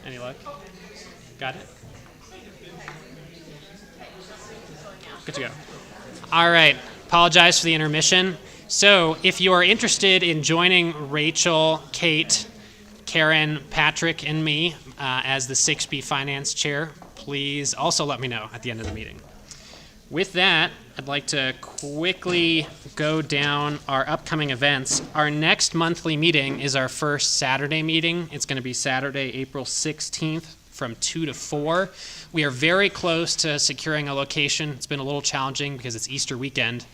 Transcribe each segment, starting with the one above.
Any luck? Got it? Good to go. All right. Apologize for the intermission. So if you are interested in joining Rachel, Kate, Karen, Patrick, and me as the 6B Finance Chair, please also let me know at the end of the meeting. With that, I'd like to quickly go down our upcoming events. Our next monthly meeting is our first Saturday meeting. It's going to be Saturday, April 16th from 2 to 4. We are very close to securing a location. It's been a little challenging because it's Easter weekend,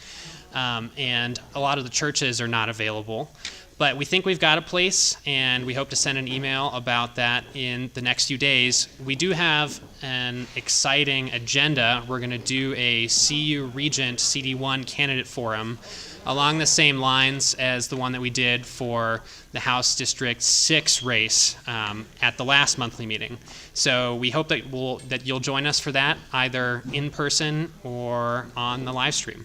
and a lot of the churches are not available. But we think we've got a place, and we hope to send an email about that in the next few days. We do have an exciting agenda. We're going to do a CU Regent CD1 candidate forum along the same lines as the one that we did for the House District 6 race at the last monthly meeting. So we hope that you'll join us for that, either in person or on the live stream.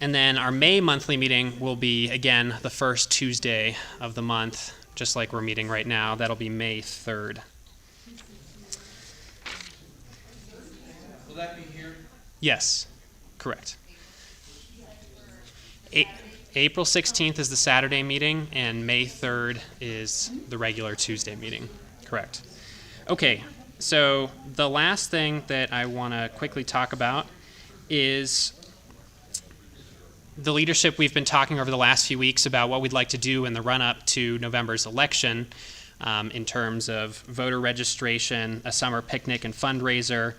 And then our May monthly meeting will be, again, the first Tuesday of the month, just like we're meeting right now. That'll be May 3rd. Will that be here? Yes, correct. April 16th is the Saturday meeting, and May 3rd is the regular Tuesday meeting. Correct. Okay, so the last thing that I want to quickly talk about is the leadership we've been talking over the last few weeks about what we'd like to do in the run-up to November's election in terms of voter registration, a summer picnic and fundraiser,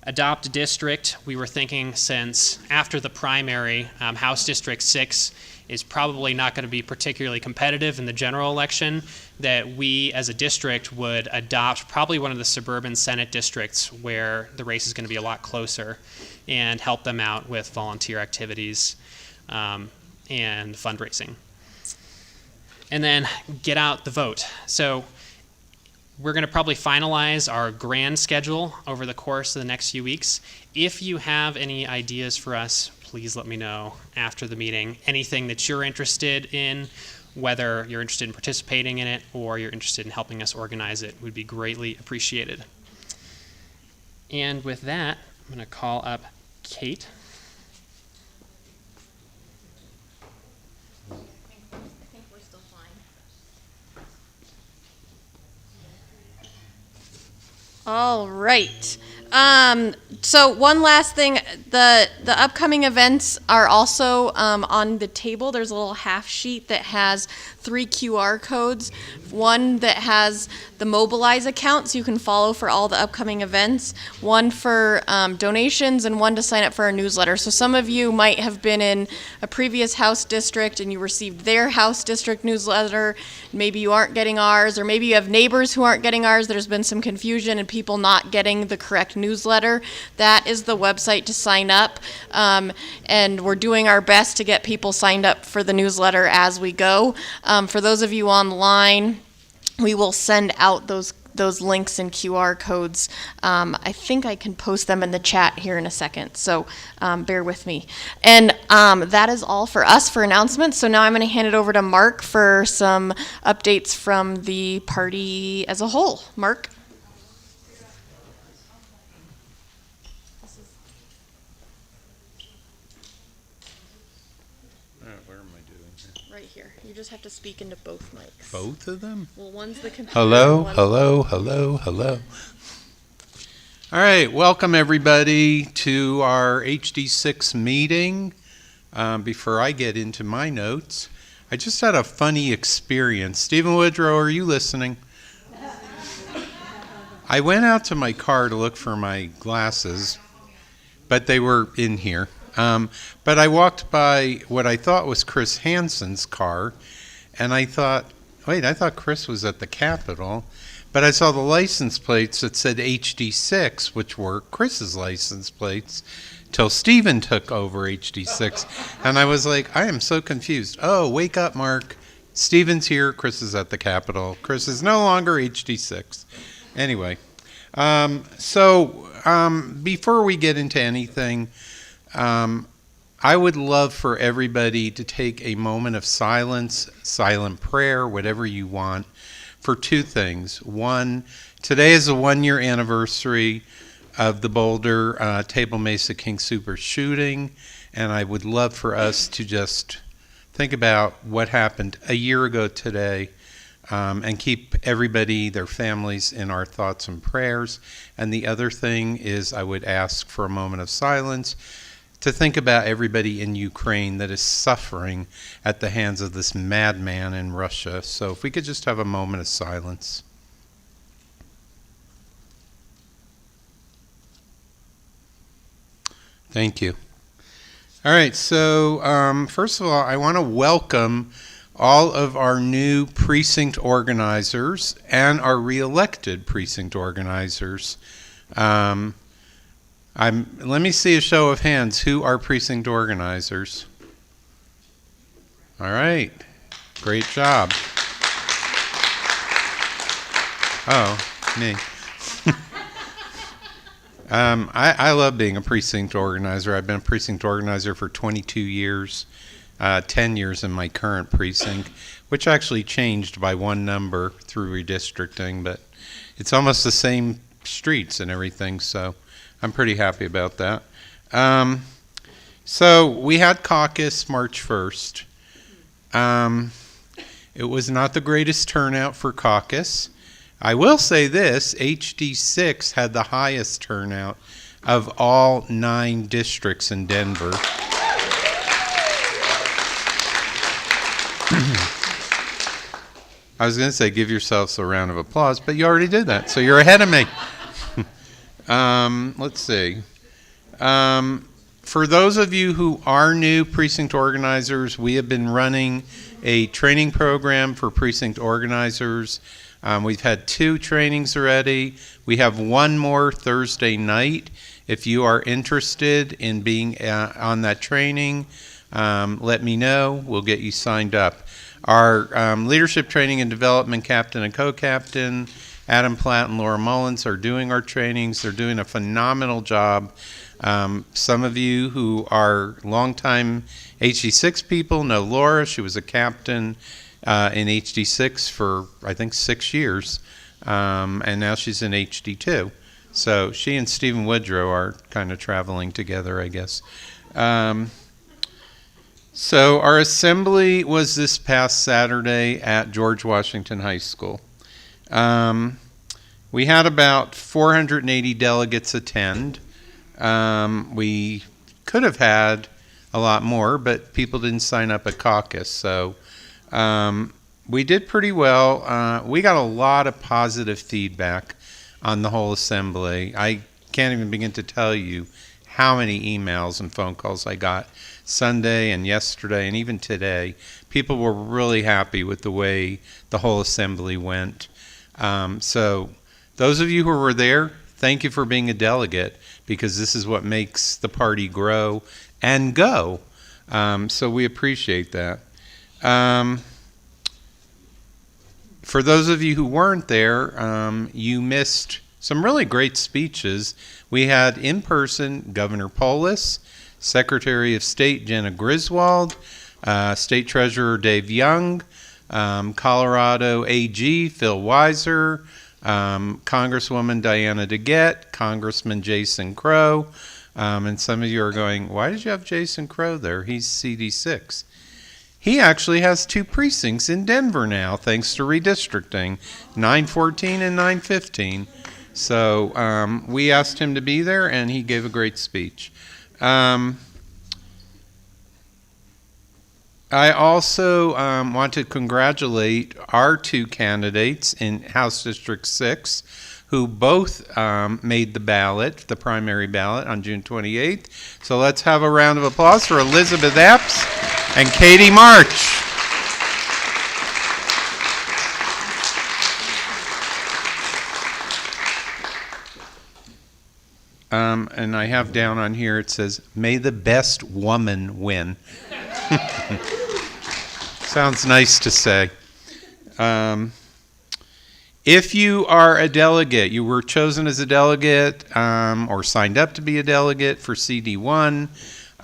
adopt a district. We were thinking since after the primary, House District 6 is probably not going to be particularly competitive in the general election, that we as a district would adopt probably one of the suburban Senate districts where the race is going to be a lot closer and help them out with volunteer activities and fundraising. And then get out the vote. So we're going to probably finalize our grand schedule over the course of the next few weeks. If you have any ideas for us, please let me know after the meeting. Anything that you're interested in, whether you're interested in participating in it or you're interested in helping us organize it, would be greatly appreciated. And with that, I'm going to call up Kate. All right. So one last thing, the upcoming events are also on the table. There's a little half sheet that has 3 QR codes. One that has the Mobilize account, so you can follow for all the upcoming events. One for donations, and one to sign up for our newsletter. So some of you might have been in a previous House district and you received their House district newsletter. Maybe you aren't getting ours, or maybe you have neighbors who aren't getting ours. There's been some confusion and people not getting the correct newsletter. That is the website to sign up, and we're doing our best to get people signed up for the newsletter as we go. For those of you online, we will send out those links and QR codes. I think I can post them in the chat here in a second, so bear with me. And that is all for us for announcements. So now I'm going to hand it over to Mark for some updates from the party as a whole. Mark? Right here. You just have to speak into both mics. Both of them? Well, one's the computer. Hello. All right, welcome everybody to our HD6 meeting. Before I get into my notes, I just had a funny experience. Stephen Woodrow, are you listening? I went out to my car to look for my glasses, but they were in here. But I walked by what I thought was Chris Hansen's car, and I thought, wait, I thought Chris was at the Capitol. But I saw the license plates that said HD6, which were Chris's license plates, till Stephen took over HD6. And I was like, I am so confused. Oh, wake up, Mark. Stephen's here. Chris is at the Capitol. Chris is no longer HD6. Anyway, before we get into anything, I I would love for everybody to take a moment of silence, silent prayer, whatever you want, for two things. One, today is the 1-year anniversary of the Boulder Table Mesa King Super shooting, and I would love for us to just think about what happened a year ago today, and keep everybody, their families, in our thoughts and prayers. And the other thing is I would ask for a moment of silence to think about everybody in Ukraine that is suffering at the hands of this madman in Russia. So if we could just have a moment of silence. Thank you. All right, so first of all, I want to welcome all of our new precinct organizers and our re-elected precinct organizers. Let me see a show of hands. Who are precinct organizers? All right, great job. Oh, me. I love being a precinct organizer. I've been a precinct organizer for 22 years, 10 years in my current precinct, which actually changed by one number through redistricting, but it's almost the same streets and everything, so I'm pretty happy about that. So we had caucus March 1st. It was not the greatest turnout for caucus. I will say this, HD6 had the highest turnout of all 9 districts in Denver. I was going to say give yourselves a round of applause, but you already did that, so you're ahead of me. Let's see. For those of you who are new precinct organizers, we have been running a training program for precinct organizers. We've had 2 trainings already. We have 1 more Thursday night. If you are interested in being on that training, let me know. We'll get you signed up. Our leadership training and development captain and co-captain, Adam Platt and Laura Mullins, are doing our trainings. They're doing a phenomenal job. Some of you who are longtime HD6 people know Laura. She was a captain in HD6 for, I think, 6 years, and now she's in HD2. So she and Stephen Woodrow are kind of traveling together, I guess. So our assembly was this past Saturday at George Washington High School. We had about 480 delegates attend. We could have had a lot more, but people didn't sign up at caucus, so we did pretty well. We got a lot of positive feedback on the whole assembly. I can't even begin to tell you how many emails and phone calls I got Sunday and yesterday and even today. People were really happy with the way the whole assembly went. So those of you who were there, thank you for being a delegate, because this is what makes the party grow and go. So we appreciate that. For those of you who weren't there, you missed some really great speeches. We had in person Governor Polis, Secretary of State Jenna Griswold, State Treasurer Dave Young, Colorado AG Phil Weiser, Congresswoman Diana DeGette, Congressman Jason Crow, and some of you are going, why did you have Jason Crow there? He's CD6. He actually has 2 precincts in Denver now, thanks to redistricting, 914 and 915. So we asked him to be there, and he gave a great speech. I also want to congratulate our 2 candidates in House District 6 who both made the ballot, the primary ballot, on June 28th. So let's have a round of applause for Elizabeth Epps and Katie March. And I have down on here, it says, may the best woman win. Sounds nice to say. If you are a delegate, you were chosen as a delegate or signed up to be a delegate for CD1,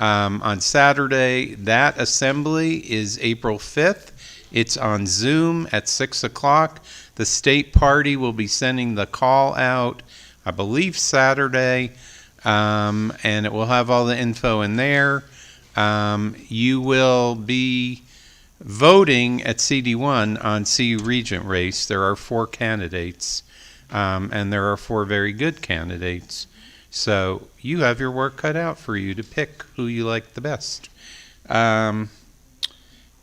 on Saturday. That assembly is April 5th. It's on Zoom at 6 o'clock. The state party will be sending the call out, I believe, Saturday, and it will have all the info in there. You will be voting at CD1 on CU Regent race. There are 4 candidates, and there are 4 very good candidates. So you have your work cut out for you to pick who you like the best.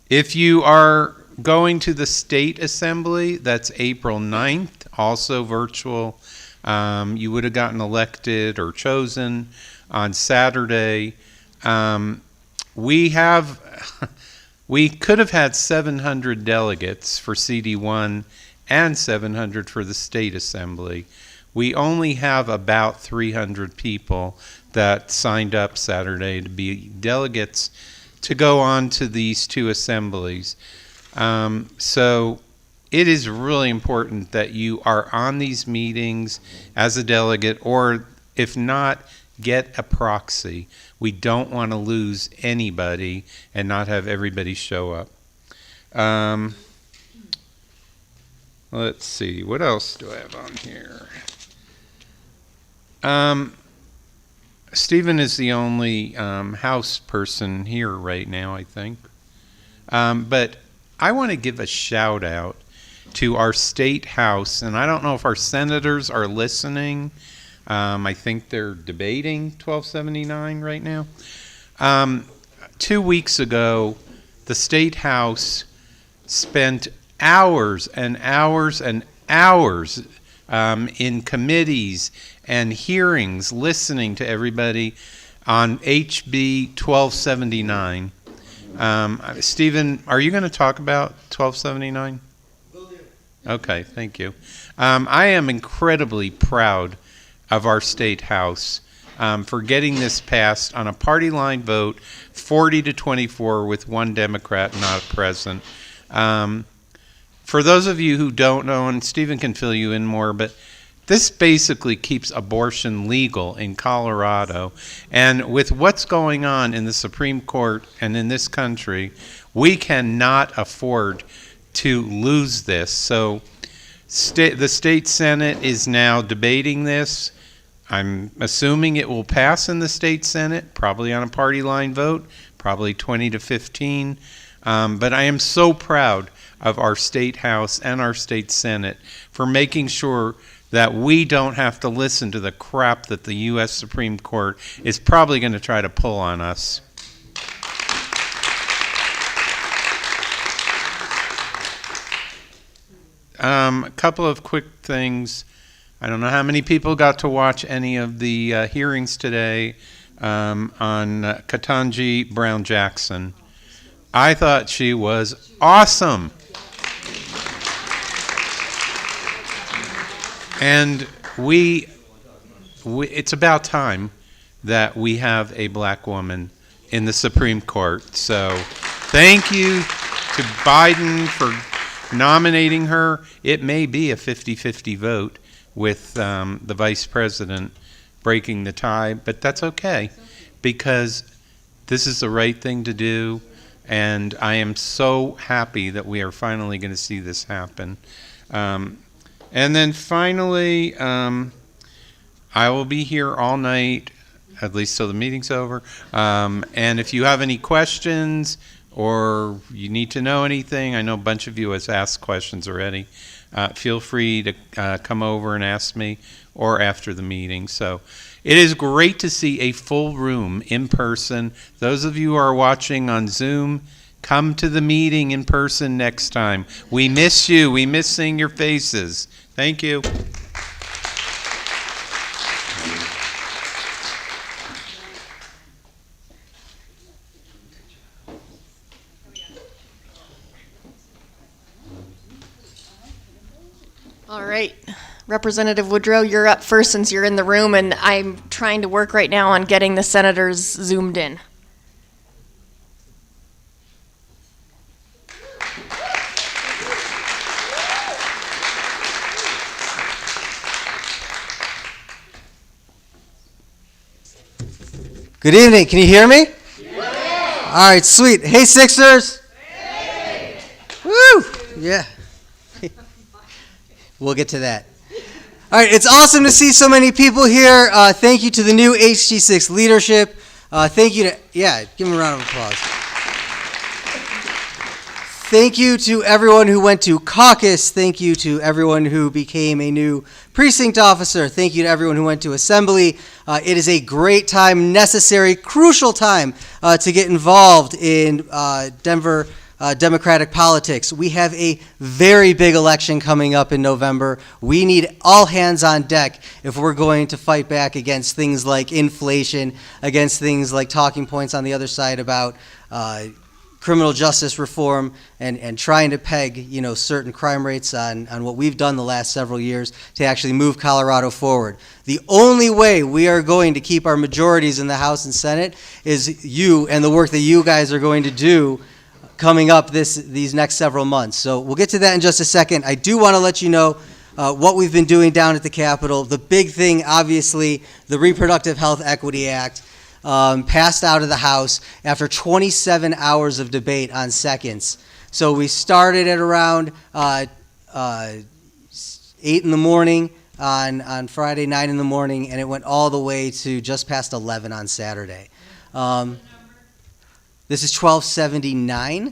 If you are going to the state assembly, that's April 9th, also virtual. You would have gotten elected or chosen on Saturday. We could have had 700 delegates for CD1 and 700 for the state assembly. We only have about 300 people that signed up Saturday to be delegates to go on to these 2 assemblies. So it is really important that you are on these meetings as a delegate, or if not, get a proxy. We don't want to lose anybody and not have everybody show up. Let's see, what else do I have on here? Stephen is the only House person here right now, I think. But I want to give a shout out to our state House, and I don't know if our senators are listening. I think they're debating 1279 right now. 2 weeks ago, the state House spent hours and hours and hours in committees and hearings listening to everybody on HB 1279. Stephen, are you going to talk about 1279? Okay, thank you. I am incredibly proud of our state House for getting this passed on a party line vote, 40-24, with 1 Democrat not present. For those of you who don't know, and Stephen can fill you in more, but this basically keeps abortion legal in Colorado. And with what's going on in the Supreme Court and in this country, we cannot afford to lose this. So the state Senate is now debating this. I'm assuming it will pass in the state Senate, probably on a party line vote, probably 20-15. But I am so proud of our state House and our state Senate for making sure that we don't have to listen to the crap that the U.S. Supreme Court is probably going to try to pull on us. A couple of quick things. I don't know how many people got to watch any of the hearings today on Ketanji Brown Jackson. I thought she was awesome. And it's about time that we have a black woman in the Supreme Court. So thank you to Biden for nominating her. It may be a 50-50 vote with the vice president breaking the tie, but that's okay because this is the right thing to do. And I am so happy that we are finally going to see this happen. And then finally, I will be here all night, at least till the meeting's over. And if you have any questions or you need to know anything, I know a bunch of you has asked questions already. Feel free to come over and ask me or after the meeting. So it is great to see a full room in person. Those of you who are watching on Zoom, come to the meeting in person next time. We miss you. We miss seeing your faces. Thank you. All right. Representative Woodrow, you're up first since you're in the room, and I'm trying to work right now on getting the senators zoomed in. Good evening. Can you hear me? All right, sweet. Hey, Sixers. Hey. Woo. Yeah. We'll get to that. All right, it's awesome to see so many people here. Thank you to the new HD6 leadership. Thank you to, give them a round of applause. Thank you to everyone who went to caucus. Thank you to everyone who became a new precinct officer. Thank you to everyone who went to assembly. It is a great time, necessary, crucial time to get involved in Denver Democratic politics. We have a very big election coming up in November. We need all hands on deck if we're going to fight back against things like inflation, against things like talking points on the other side about criminal justice reform and trying to peg, certain crime rates on what we've done the last several years to actually move Colorado forward. The only way we are going to keep our majorities in the House and Senate is you and the work that you guys are going to do coming up these next several months. So we'll get to that in just a second. I do want to let you know what we've been doing down at the Capitol. The big thing, obviously, the Reproductive Health Equity Act. Passed out of the House after 27 hours of debate on seconds. So we started at around 8 in the morning on Friday, 9 in the morning, and it went all the way to just past 11 on Saturday. This is 1279.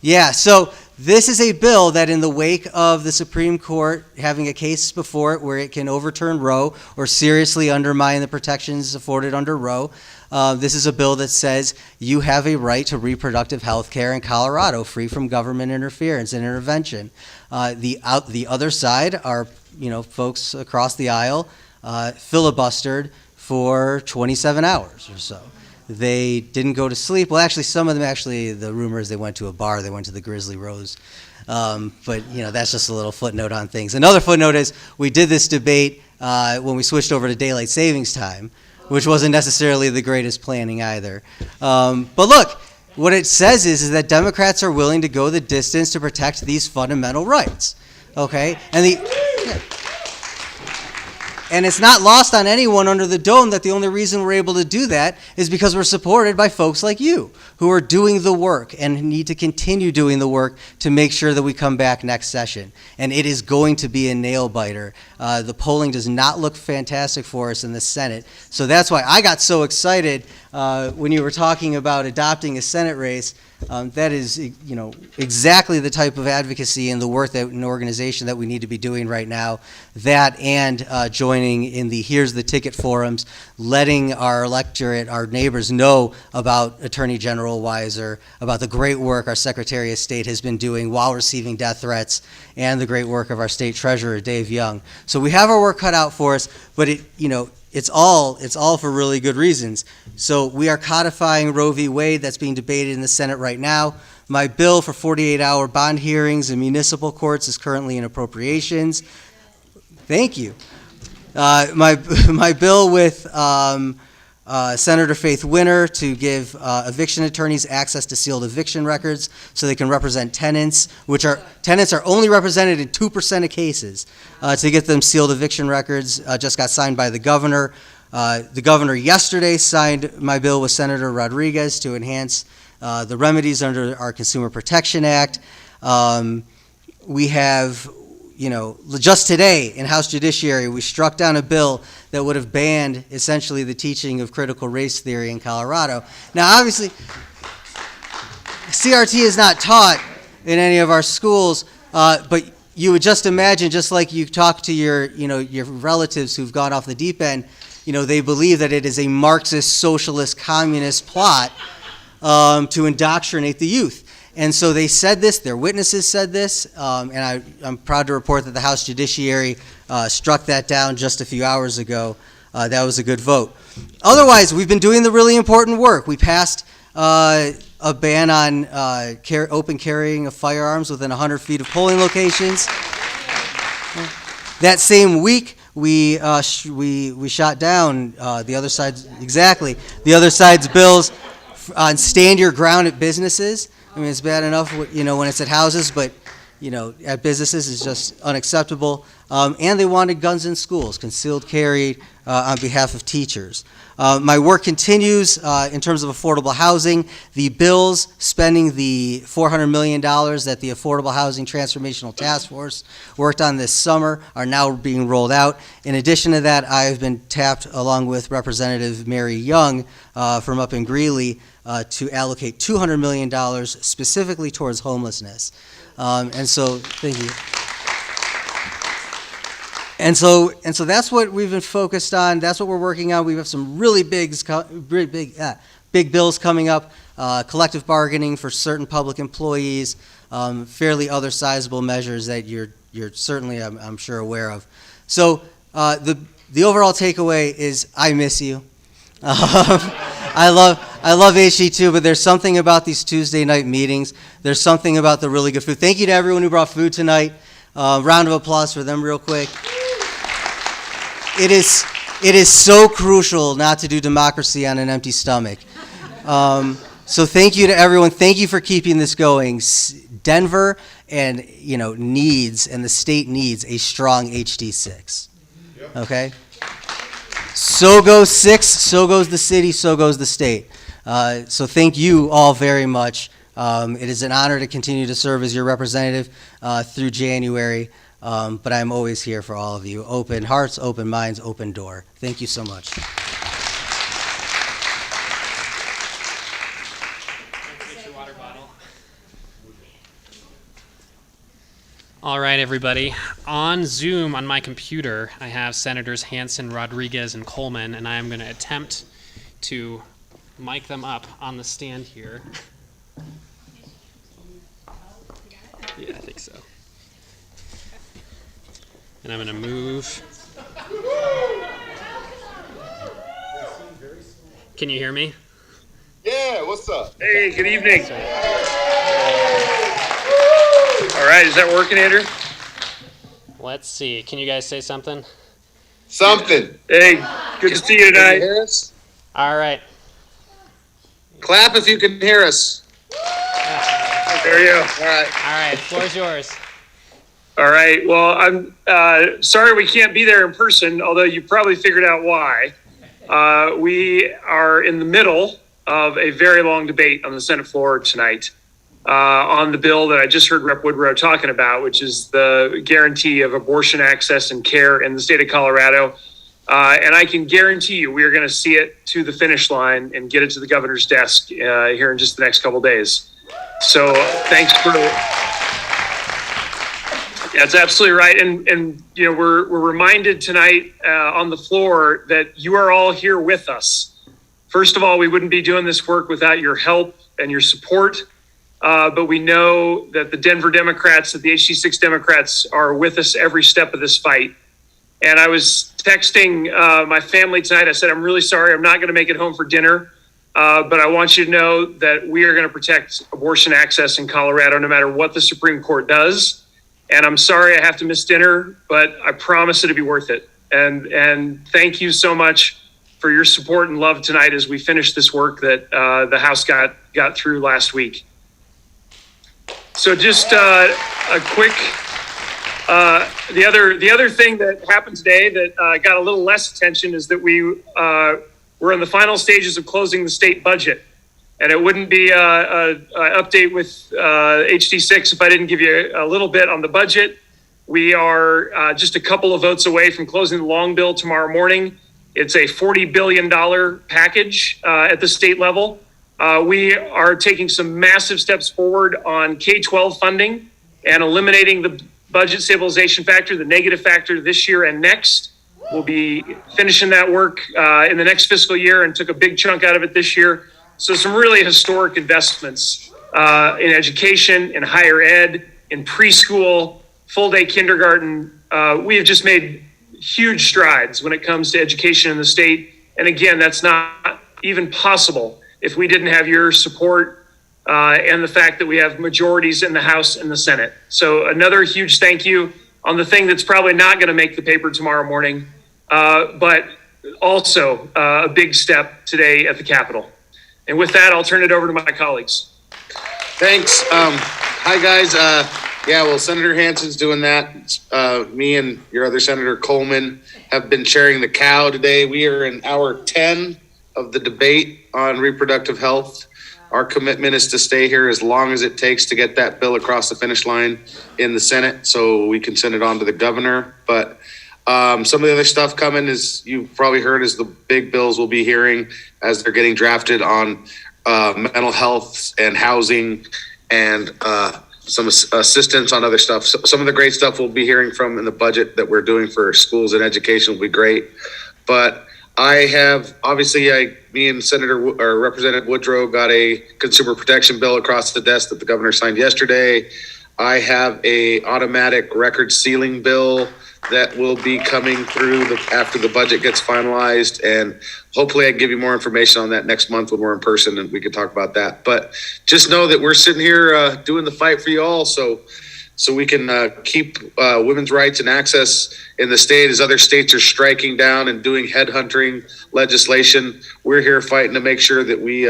Yeah, so this is a bill that in the wake of the Supreme Court having a case before it where it can overturn Roe or seriously undermine the protections afforded under Roe, this is a bill that says you have a right to reproductive health care in Colorado free from government interference and intervention. The other side are, folks across the aisle filibustered for 27 hours or so. They didn't go to sleep. Well, actually, some of them, the rumor is they went to a bar. They went to the Grizzly Rose. But, that's just a little footnote on things. Another footnote is we did this debate when we switched over to daylight savings time, which wasn't necessarily the greatest planning either. But look, what it says is that Democrats are willing to go the distance to protect these fundamental rights. Okay? And it's not lost on anyone under the dome that the only reason we're able to do that is because we're supported by folks like you who are doing the work and need to continue doing the work to make sure that we come back next session. And it is going to be a nail biter. The polling does not look fantastic for us in the Senate. So that's why I got so excited when you were talking about adopting a Senate race. That is, exactly the type of advocacy and the work that an organization that we need to be doing right now. That and joining in the Here's the Ticket forums, letting our electorate, our neighbors know about Attorney General Weiser, about the great work our Secretary of State has been doing while receiving death threats, and the great work of our State Treasurer, Dave Young. So we have our work cut out for us, but it's all for really good reasons. So we are codifying Roe v. Wade. That's being debated in the Senate right now. My bill for 48-hour bond hearings in municipal courts is currently in appropriations. Thank you. My bill with Senator Faith Winter to give eviction attorneys access to sealed eviction records so they can represent tenants, tenants are only represented in 2% of cases, to get them sealed eviction records, just got signed by the governor. The governor yesterday signed my bill with Senator Rodriguez to enhance the remedies under our Consumer Protection Act. We have, just today in House Judiciary, we struck down a bill that would have banned essentially the teaching of critical race theory in Colorado. Now, obviously, CRT is not taught in any of our schools, but you would just imagine, just like you talk to your relatives who've gone off the deep end, they believe that it is a Marxist, socialist, communist plot to indoctrinate the youth. And so they said this, their witnesses said this, and I'm proud to report that the House Judiciary struck that down just a few hours ago. That was a good vote. Otherwise, we've been doing the really important work. We passed a ban on open carrying of firearms within 100 feet of polling locations. That same week, we shot down the other side's bills on stand your ground at businesses. I mean, it's bad enough, when it's at houses, but at businesses is just unacceptable. And they wanted guns in schools, concealed carry on behalf of teachers. My work continues in terms of affordable housing. The bills spending the $400 million that the Affordable Housing Transformational Task Force worked on this summer are now being rolled out. In addition to that, I have been tapped, along with Representative Mary Young from up in Greeley, to allocate $200 million specifically towards homelessness. And so, thank you. And so that's what we've been focused on. That's what we're working on. We have some really big bills coming up. Collective bargaining for certain public employees. Fairly other sizable measures that you're certainly, I'm sure, aware of. So the overall takeaway is I miss you. I love HD2, but there's something about these Tuesday night meetings. There's something about the really good food. Thank you to everyone who brought food tonight. Round of applause for them real quick. It is so crucial not to do democracy on an empty stomach. So thank you to everyone. Thank you for keeping this going. Denver and the state needs a strong HD6. Okay? So goes 6, so goes the city, so goes the state. So thank you all very much. It is an honor to continue to serve as your representative through January, but I'm always here for all of you. Open hearts, open minds, open door. Thank you so much. All right, everybody. On Zoom on my computer, I have Senators Hansen, Rodriguez, and Coleman, and I am going to attempt to mic them up on the stand here. Yeah, I think so. And I'm going to move. Can you hear me? Yeah, what's up? Hey, good evening. All right, is that working, Andrew? Let's see. Can you guys say something? Something. Hey, good to see you Can you tonight. hear us? All right. Clap if you can hear us. There you go. All right. All right. Floor's yours. All right, well, I'm sorry we can't be there in person, although you probably figured out why. We are in the middle of a very long debate on the Senate floor tonight on the bill that I just heard Rep. Woodrow talking about, which is the guarantee of abortion access and care in the state of Colorado. And I can guarantee you we are going to see it to the finish line and get it to the governor's desk here in just the next couple days. So thanks for... That's absolutely right. And we're reminded tonight on the floor that you are all here with us. First of all, we wouldn't be doing this work without your help and your support. But we know that the Denver Democrats, that the HD6 Democrats are with us every step of this fight. And I was texting my family tonight. I said, I'm really sorry. I'm not going to make it home for dinner. But I want you to know that we are going to protect abortion access in Colorado no matter what the Supreme Court does. And I'm sorry I have to miss dinner, but I promise it'll be worth it. And thank you so much for your support and love tonight as we finish this work that the House got through last week. So just a quick, the other thing that happened today that got a little less attention is that we're in the final stages of closing the state budget. And it wouldn't be an update with HD6 if I didn't give you a little bit on the budget. We are just a couple of votes away from closing the long bill tomorrow morning. It's a $40 billion package at the state level. We are taking some massive steps forward on K-12 funding and eliminating the budget stabilization factor, the negative factor this year and next. We'll be finishing that work in the next fiscal year and took a big chunk out of it this year. So some really historic investments in education, in higher ed, in preschool, full-day kindergarten. We have just made huge strides when it comes to education in the state. And again, that's not even possible if we didn't have your support and the fact that we have majorities in the House and the Senate. So another huge thank you on the thing that's probably not going to make the paper tomorrow morning, but also a big step today at the Capitol. And with that, I'll turn it over to my colleagues. Thanks. Hi, guys. Yeah, well, Senator Hansen's doing that. Me and your other Senator Coleman have been chairing the cow today. We are in hour 10 of the debate on reproductive health. Our commitment is to stay here as long as it takes to get that bill across the finish line in the Senate so we can send it on to the governor. But some of the other stuff coming, is you've probably heard, is the big bills we'll be hearing as they're getting drafted on mental health and housing and some assistance on other stuff. So some of the great stuff we'll be hearing from in the budget that we're doing for schools and education will be great. But I have, obviously, me and Representative Woodrow got a consumer protection bill across the desk that the governor signed yesterday. I have a automatic record sealing bill that will be coming through after the budget gets finalized, and hopefully I can give you more information on that next month when we're in person and we can talk about that. But just know that we're sitting here doing the fight for you all, so we can keep women's rights and access in the state as other states are striking down and doing headhunting legislation. We're here fighting to make sure that we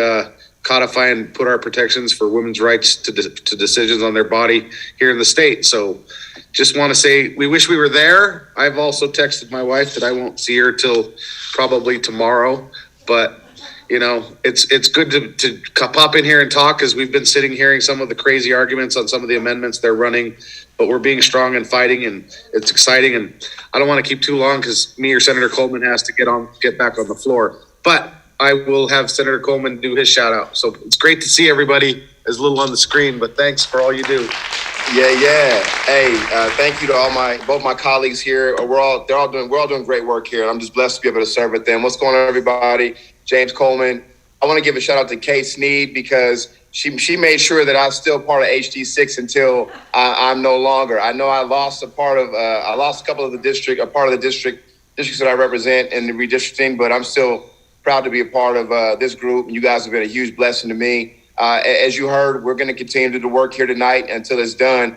codify and put our protections for women's rights to decisions on their body here in the state. So just want to say we wish we were there. I've also texted my wife that I won't see her till probably tomorrow, but you know, it's good to pop in here and talk, because we've been sitting hearing some of the crazy arguments on some of the amendments they're running, but we're being strong and fighting, and it's exciting. And I don't want to keep too long because me or Senator Coleman has to get back on the floor, but I will have Senator Coleman do his shout out. So it's great to see everybody. As little on the screen, but thanks for all you do. Yeah. Hey, thank you to both my colleagues here. We're all doing great work here, and I'm just blessed to be able to serve with them. What's going on, everybody? James Coleman. I want to give a shout out to Kate Sneed, because she made sure that I'm still part of HD6 until I'm no longer. I know I lost a couple of a part of the districts that I represent in the redistricting, but I'm still proud to be a part of this group, and you guys have been a huge blessing to me. As you heard, we're going to continue to do the work here tonight until it's done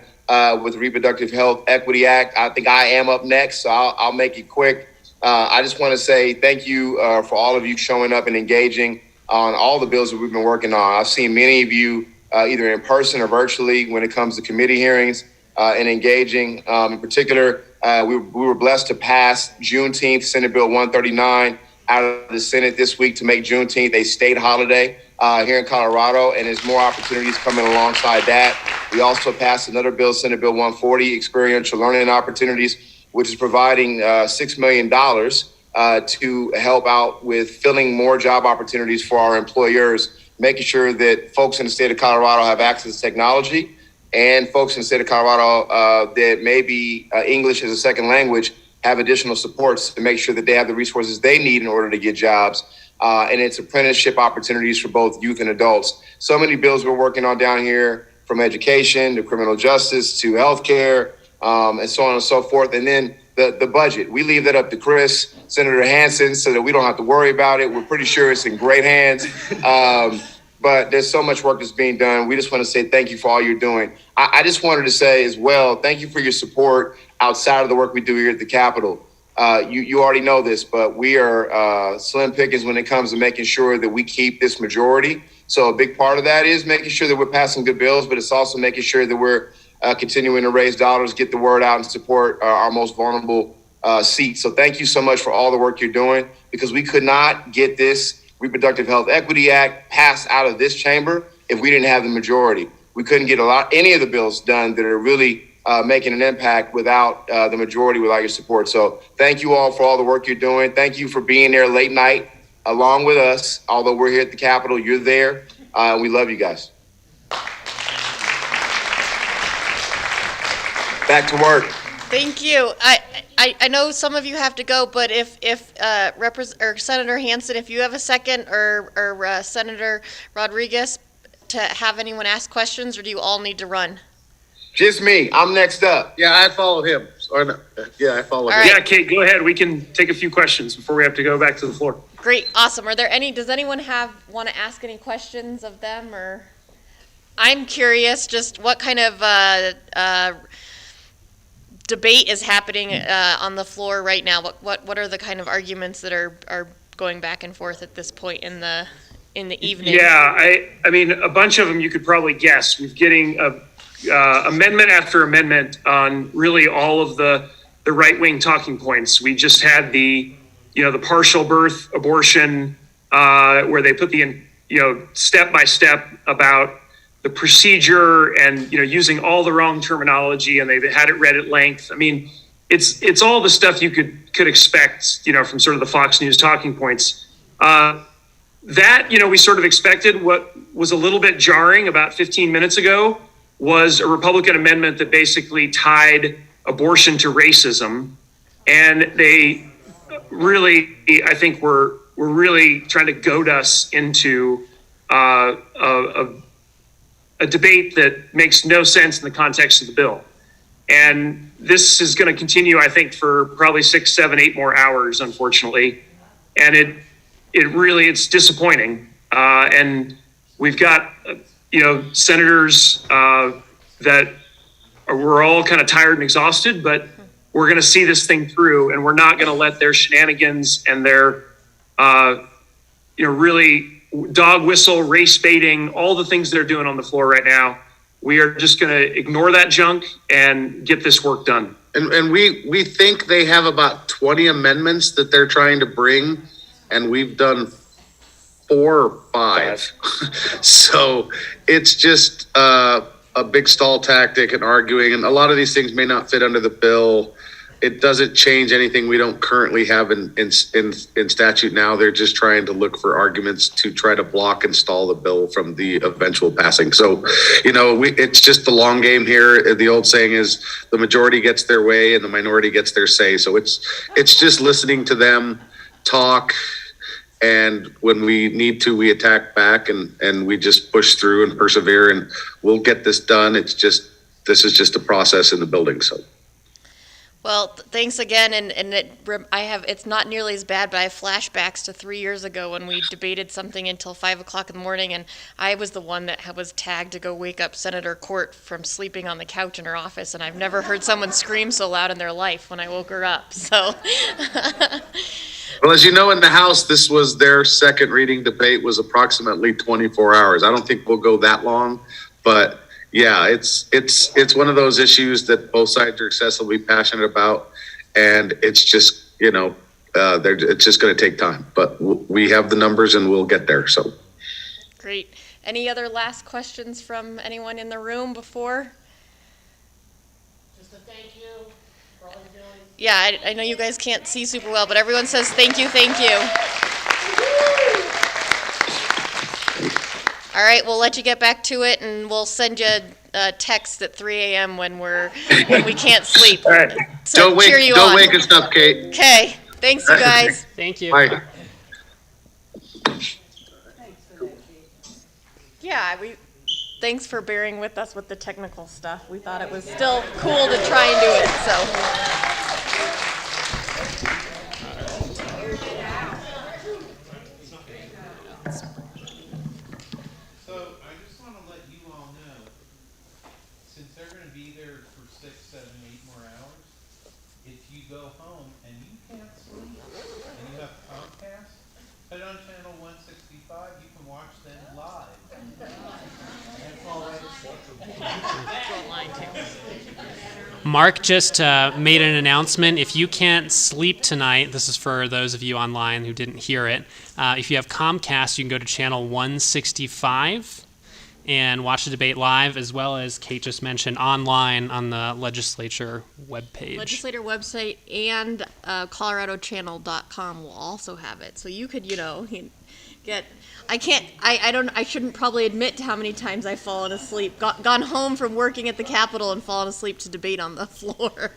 with the Reproductive Health Equity Act. I think I am up next, so I'll make it quick. I just want to say thank you for all of you showing up and engaging on all the bills that we've been working on. I've seen many of you either in person or virtually when it comes to committee hearings and engaging. In particular, we were blessed to pass Juneteenth, Senate Bill 139, out of the Senate this week to make Juneteenth a state holiday here in Colorado, and there's more opportunities coming alongside that. We also passed another bill, Senate Bill 140, experiential learning opportunities, which is providing $6 million to help out with filling more job opportunities for our employers, making sure that folks in the state of Colorado have access to technology, and folks in the state of Colorado that maybe English as a second language have additional supports to make sure that they have the resources they need in order to get jobs. And it's apprenticeship opportunities for both youth and adults. So many bills we're working on down here, from education to criminal justice to healthcare, and so on and so forth. And then the budget, we leave that up to Chris, Senator Hansen, so that we don't have to worry about it. We're pretty sure it's in great hands. But there's so much work that's being done. We just want to say thank you for all you're doing. I just wanted to say as well, thank you for your support outside of the work we do here at the Capitol. You already know this, but we are slim pickings when it comes to making sure that we keep this majority. So a big part of that is making sure that we're passing good bills, but it's also making sure that we're continuing to raise dollars, get the word out, and support our most vulnerable seats. So thank you so much for all the work you're doing, because we could not get this Reproductive Health Equity Act passed out of this chamber if we didn't have the majority. We couldn't get any of the bills done that are really making an impact without the majority, without your support. So thank you all for all the work you're doing. Thank you for being there late night along with us. Although we're here at the Capitol, you're there. We love you guys. Back to work. Thank you. I know some of you have to go, but if Senator Hansen, if you have a second, or Senator Rodriguez, to have anyone ask questions, or do you all need to run? Just me. I'm next up. Yeah, I follow him. I follow him. All right. Yeah, Kate, go ahead. We can take a few questions before we have to go back to the floor. Great, awesome. Does anyone want to ask any questions of them, or? I'm curious, just what kind of debate is happening on the floor right now? What are the kind of arguments that are going back and forth at this point in the evening? Yeah, I mean, a bunch of them you could probably guess. We're getting amendment after amendment on really all of the right-wing talking points. We just had the partial birth abortion, where they put the, step by step about the procedure and, using all the wrong terminology, and they had it read at length. I mean, it's all the stuff you could expect, from sort of the Fox News talking points. That, we sort of expected. What was a little bit jarring about 15 minutes ago was a Republican amendment that basically tied abortion to racism. And they really, I think, were really trying to goad us into a debate that makes no sense in the context of the bill. And this is going to continue, I think, for probably 6, 7, 8 more hours, unfortunately. And it's disappointing. And we've got, senators that we're all kind of tired and exhausted, but we're going to see this thing through, and we're not going to let their shenanigans and their, really dog whistle, race baiting, all the things they're doing on the floor right now. We are just going to ignore that junk and get this work done. And we think they have about 20 amendments that they're trying to bring, and we've done 4 or 5. So it's just a big stall tactic and arguing, and a lot of these things may not fit under the bill. It doesn't change anything we don't currently have in statute now. They're just trying to look for arguments to try to block and stall the bill from the eventual passing. So, it's just the long game here. The old saying is the majority gets their way and the minority gets their say. So it's just listening to them talk. And when we need to, we attack back, and we just push through and persevere, and we'll get this done. This is just a process in the building. So. Well, thanks again, and it's not nearly as bad, but I have flashbacks to 3 years ago when we debated something until 5 o'clock in the morning, and I was the one that was tagged to go wake up Senator Court from sleeping on the couch in her office, and I've never heard someone scream so loud in their life when I woke her up. So. Well, as you know, in the House, this was their second reading debate, was approximately 24 hours. I don't think we'll go that long, but yeah, it's one of those issues that both sides are excessively passionate about, and it's just, it's just going to take time. But we have the numbers, and we'll get there. So. Great. Any other last questions from anyone in the room before? Just a thank you for all you're doing. Yeah, I know you guys can't see super well, but everyone says thank you, thank you. All right, we'll let you get back to it, and we'll send you a text at 3 a.m. when we can't sleep. All right. So cheer you on. Don't wake us up, Kate. Okay. Thanks, you guys. Thank you. Bye. Yeah, thanks for bearing with us with the technical stuff. We thought it was still cool to try and do it, so. Go home and you can't sleep and you have Comcast, put on channel 165, you can watch them live. Mark just made an announcement. If you can't sleep tonight, this is for those of you online who didn't hear it, if you have Comcast, you can go to channel 165 and watch the debate live, as well as Kate just mentioned, online on the legislature webpage. Legislator website and coloradochannel.com will also have it. So you could, get, I shouldn't probably admit to how many times I've fallen asleep, gone home from working at the Capitol and fallen asleep to debate on the floor.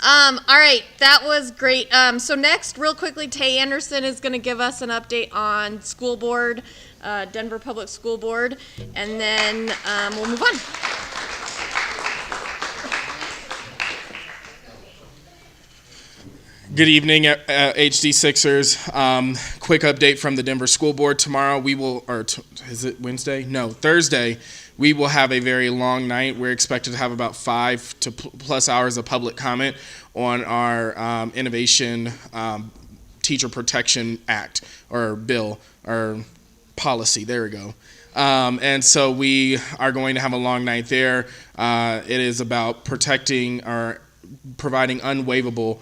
All right, that was great. So next, real quickly, Tay Anderson is going to give us an update on school board, Denver Public School Board, and then we'll move on. Good evening, HD6ers. Quick update from the Denver School Board. Tomorrow is it Wednesday? No, Thursday. We will have a very long night. We're expected to have about 5 to plus hours of public comment on our Innovation Teacher Protection Act, or bill, or policy. There we go. And so we are going to have a long night there. It is about protecting or providing unwaivable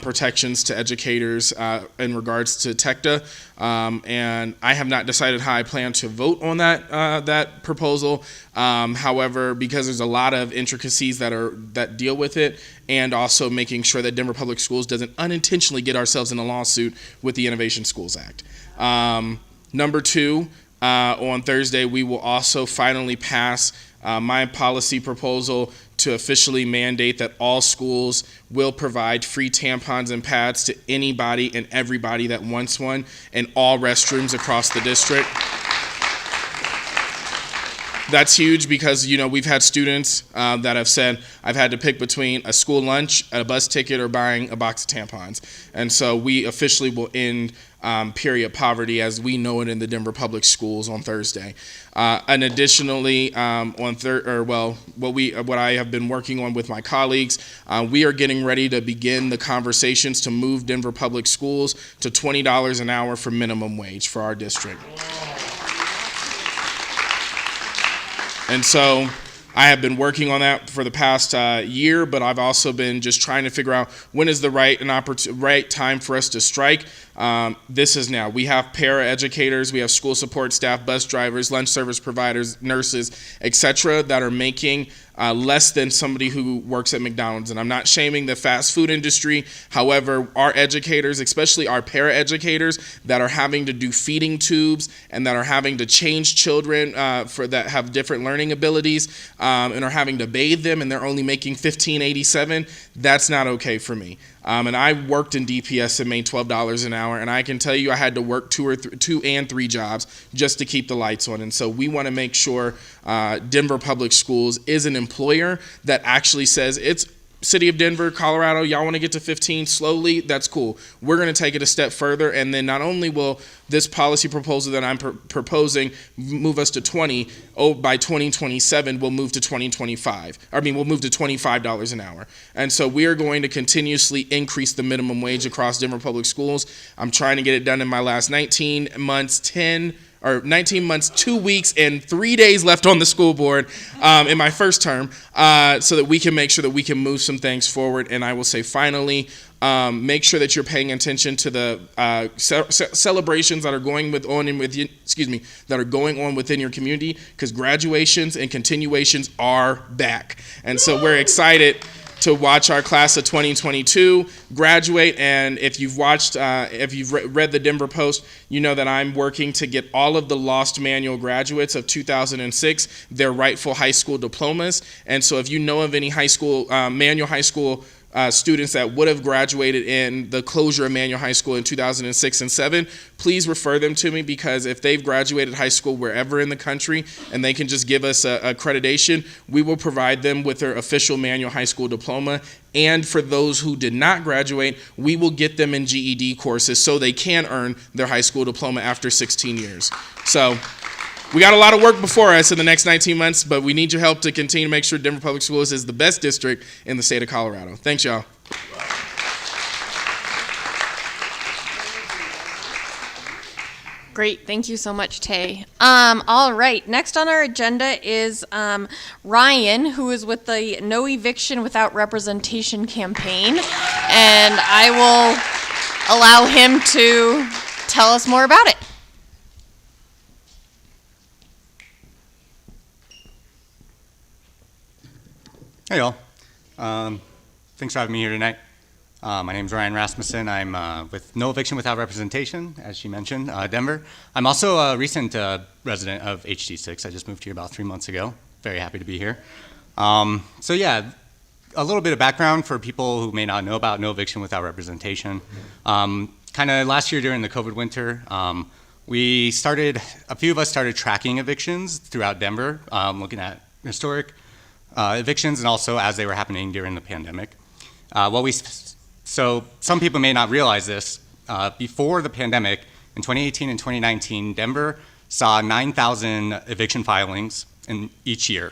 protections to educators in regards to TECTA. And I have not decided how I plan to vote on that proposal. However, because there's a lot of intricacies that deal with it, and also making sure that Denver Public Schools doesn't unintentionally get ourselves in a lawsuit with the Innovation Schools Act. Number two, on Thursday, we will also finally pass my policy proposal to officially mandate that all schools will provide free tampons and pads to anybody and everybody that wants one in all restrooms across the district. That's huge because, we've had students that have said, I've had to pick between a school lunch, a bus ticket, or buying a box of tampons. And so we officially will end period poverty as we know it in the Denver Public Schools on Thursday. And additionally, what I have been working on with my colleagues, we are getting ready to begin the conversations to move Denver Public Schools to $20 an hour for minimum wage for our district. And so I have been working on that for the past year, but I've also been just trying to figure out when is the right time for us to strike. This is now. We have para-educators, we have school support staff, bus drivers, lunch service providers, nurses, etc., that are making less than somebody who works at McDonald's. And I'm not shaming the fast food industry. However, our educators, especially our para-educators that are having to do feeding tubes and that are having to change children that have different learning abilities and are having to bathe them, and they're only making $15.87, that's not okay for me. And I worked in DPS and made $12 an hour, and I can tell you I had to work two and three jobs just to keep the lights on. And so we want to make sure Denver Public Schools is an employer that actually says, it's City of Denver, Colorado, y'all want to get to 15 slowly, that's cool. We're going to take it a step further, and then not only will this policy proposal that I'm proposing move us to 20, by 2027 we'll move to 2025. We'll move to $25 an hour. And so we are going to continuously increase the minimum wage across Denver Public Schools. I'm trying to get it done in my last 19 months, 2 weeks, and 3 days left on the school board in my first term, so that we can make sure that we can move some things forward. And I will say, finally, make sure that you're paying attention to the celebrations that are going on within your community, because graduations and continuations are back. And so we're excited to watch our class of 2022 graduate. And if you've read the Denver Post, you know that I'm working to get all of the lost manual graduates of 2006 their rightful high school diplomas. And so if you know of any manual high school students that would have graduated in the closure of Manual High School in 2006 and 7, please refer them to me, because if they've graduated high school wherever in the country and they can just give us accreditation, we will provide them with their official Manual High School diploma. And for those who did not graduate, we will get them in GED courses so they can earn their high school diploma after 16 years. So we got a lot of work before us in the next 19 months, but we need your help to continue to make sure Denver Public Schools is the best district in the state of Colorado. Thanks, y'all. Great, thank you so much, Tay. All right, next on our agenda is Ryan, who is with the No Eviction Without Representation campaign, and I will allow him to tell us more about it. Hey y'all, thanks for having me here tonight. My name is Ryan Rasmussen. I'm with No Eviction Without Representation, as she mentioned, Denver. I'm also a recent resident of HD6. I just moved here about 3 months ago. Very happy to be here. So yeah, a little bit of background for people who may not know about No Eviction Without Representation. Kind of last year during the COVID winter, a few of us started tracking evictions throughout Denver, looking at historic evictions and also as they were happening during the pandemic. So some people may not realize this. Before the pandemic, in 2018 and 2019, Denver saw 9,000 eviction filings in each year.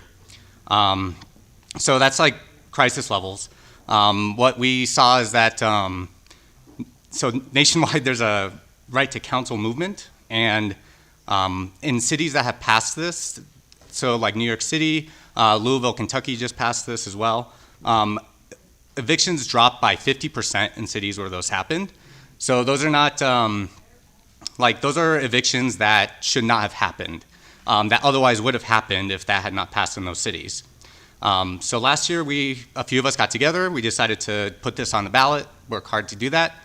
So that's like crisis levels. What we saw is that, so nationwide there's a right to counsel movement, and In cities that have passed this, so like New York City, Louisville, Kentucky just passed this as well. Evictions dropped by 50% in cities where those happened. So those are not, those are evictions that should not have happened, that otherwise would have happened if that had not passed in those cities. So last year, a few of us got together. We decided to put this on the ballot, work hard to do that.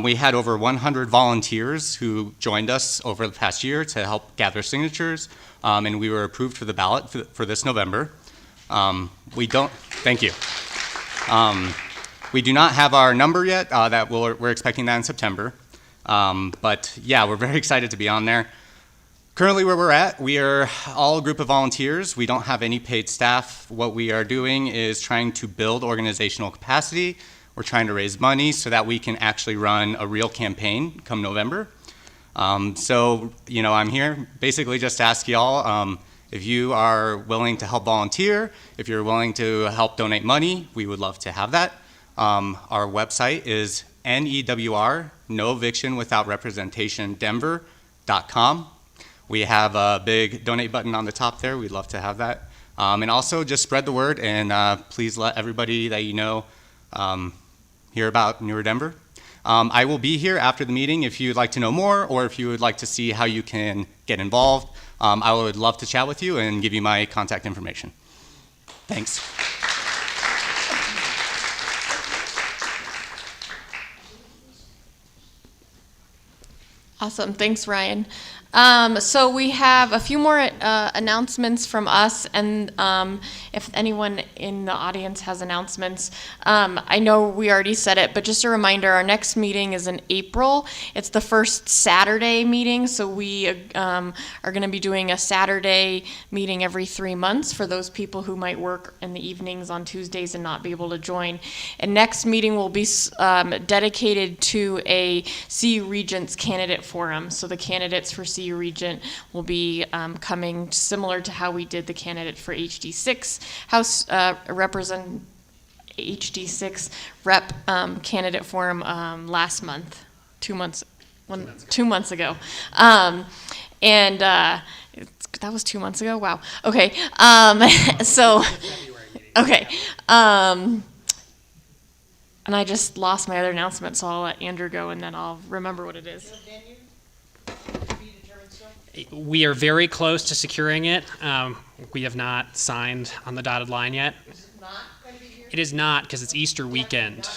We had over 100 volunteers who joined us over the past year to help gather signatures, and we were approved for the ballot for this November. Thank you. We do not have our number yet. We're expecting that in September. But yeah, we're very excited to be on there. Currently where we're at, we are all a group of volunteers. We don't have any paid staff. What we are doing is trying to build organizational capacity. We're trying to raise money so that we can actually run a real campaign come November. So, I'm here basically just to ask y'all, if you are willing to help volunteer, if you're willing to help donate money, we would love to have that. Our website is NEWR, No Eviction Without Representation, Denver.com. We have a big donate button on the top there. We'd love to have that. And also just spread the word and please let everybody that you know hear about Newer Denver. I will be here after the meeting if you'd like to know more or if you would like to see how you can get involved. I would love to chat with you and give you my contact information. Thanks. Awesome. Thanks, Ryan. So we have a few more announcements from us, and if anyone in the audience has announcements, I know we already said it, but just a reminder, our next meeting is in April. It's the first Saturday meeting, so we are going to be doing a Saturday meeting every 3 months for those people who might work in the evenings on Tuesdays and not be able to join. And next meeting will be dedicated to a CU Regents candidate forum. So the candidates for CU Regent will be coming similar to how we did the candidate for HD6 House HD6 Rep candidate forum last month, 2 months ago, and that was 2 months ago. Wow. Okay. So okay. And I just lost my other announcement, so I'll let Andrew go, and then I'll remember what it is. We are very close to securing it. We have not signed on the dotted line yet. It is not, because it's Easter weekend.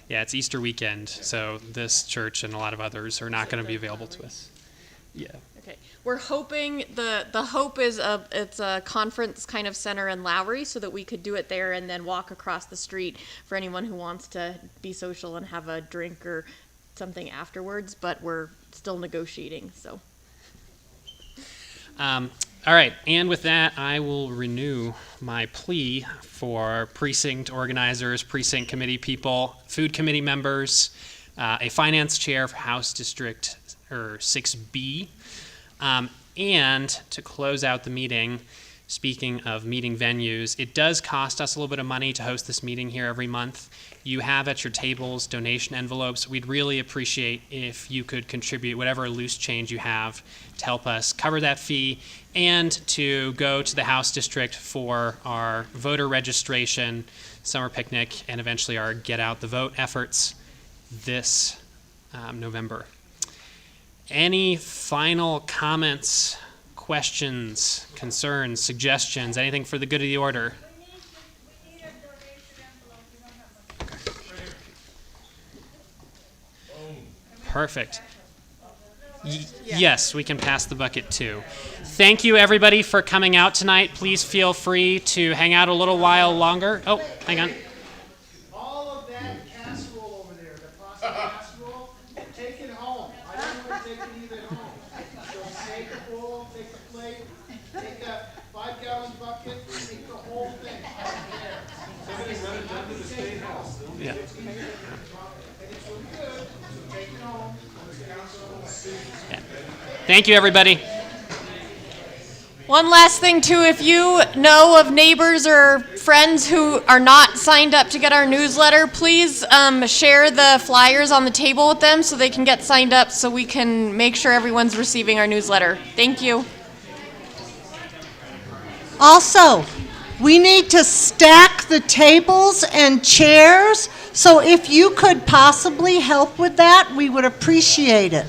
Yeah, it's Easter weekend, so this church and a lot of others are not going to be available to us. Yeah. Okay. We're hoping, the hope is it's a conference kind of center in Lowry so that we could do it there and then walk across the street for anyone who wants to be social and have a drink or something afterwards, but we're still negotiating, so. All right, and with that, I will renew my plea for precinct organizers, precinct committee people, food committee members, a finance chair for House District 6B, and to close out the meeting, speaking of meeting venues, it does cost us a little bit of money to host this meeting here every month. You have at your tables donation envelopes. We'd really appreciate if you could contribute whatever loose change you have to help us cover that fee and to go to the House District for our voter registration, summer picnic, and eventually our Get Out the Vote efforts this November. Any final comments, questions, concerns, suggestions, anything for the good of the order? Perfect. Yes, we can pass the bucket too. Thank you everybody for coming out tonight. Please feel free to hang out a little while longer. Oh, hang on. All of that casserole over there, the pasta casserole, take it home. I don't want to take it either home. So take a bowl, take a plate, take a 5-gallon bucket, take the whole thing. Somebody run it down to the state house. Yeah. And it's really good, so take it home. Yeah. Thank you everybody. One last thing too, if you know of neighbors or friends who are not signed up to get our newsletter, please share the flyers on the table with them so they can get signed up so we can make sure everyone's receiving our newsletter. Thank you. Also, we need to stack the tables and chairs, so if you could possibly help with that, we would appreciate it.